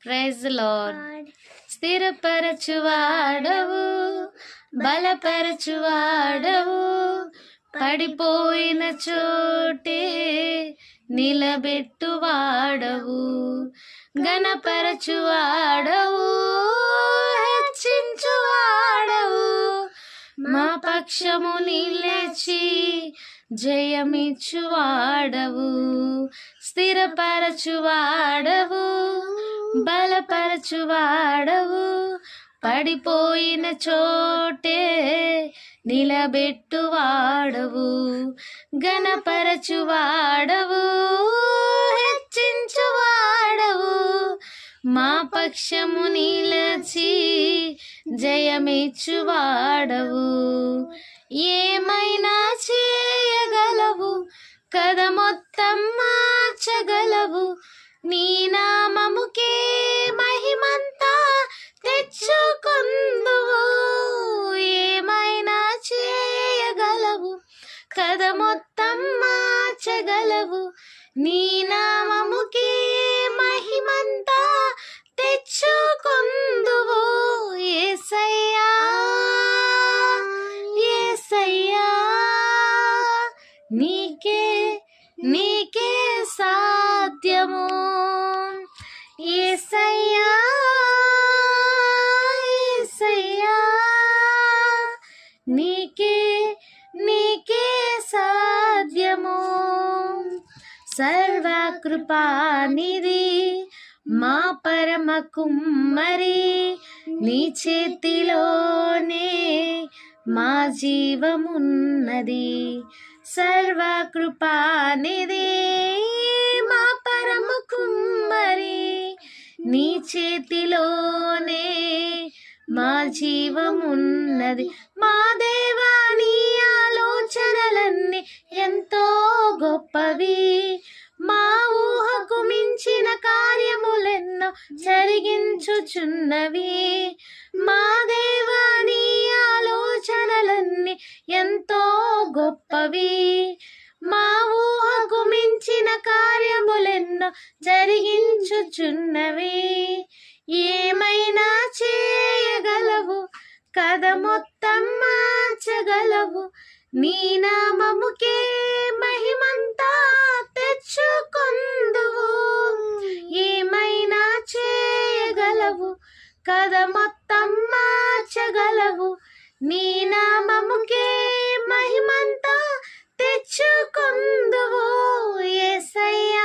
Praise lord. స్థిరపరచువాడవు, బలపరచువాడవు, పడిపోయిన చోటే నిలబెట్టువాడవు, ఘనపరచువాడవు, హెచ్చించువాడవు, మా పక్షము నిలిచి జయమిచ్చువాడవు, స్థిరపరచువాడవు, బలపరచువాడవు, పడిపోయిన చోటే నిలబెట్టువాడవు, ఘనపరచువాడవు, హెచ్చించువాడవు, మా పక్షము నిలిచి జయమిచ్చువాడవు. ఏమైనా చేయగలవు, కథ మొత్తం మార్చగలవు, నీ నామముకే మహిమంతా తెచ్చుకొందువు. ఏమైనా చేయగలవు, కథ మొత్తం మార్చగలవు, నీ నామముకే మహిమంతా తెచ్చుకొందువు. యేసయ్యా యేసయ్యా, నీకే నీకే సాధ్యము. యేసయ్యా యేసయ్యా, నీకే నీకే సాధ్యము. సర్వకృపానిధి మా పరమ కుమ్మరి, నీ చేతిలోనే మా జీవమున్నది. సర్వకృపానిధి మా పరమ కుమ్మరి, నీ చేతిలోనే మా జీవమున్నది. మా దేవా, నీ ఆలోచనలన్నీ ఎంతో గొప్పవి, మా ఊహకు మించిన కార్యములెన్నో జరిగించుచున్నవి. మా దేవా, నీ ఆలోచనలన్నీ ఎంతో గొప్పవి, మా ఊహకు మించిన కార్యములెన్నో జరిగించుచున్నవి. ఏమైనా చేయగలవు, కథ మొత్తం మార్చగలవు, నీ నామముకే మహిమంతా తెచ్చుకొందువు. ఏమైనా చేయగలవు, కథ మొత్తం మార్చగలవు, నీ నామముకే మహిమంతా తెచ్చుకొందువు. యేసయ్యా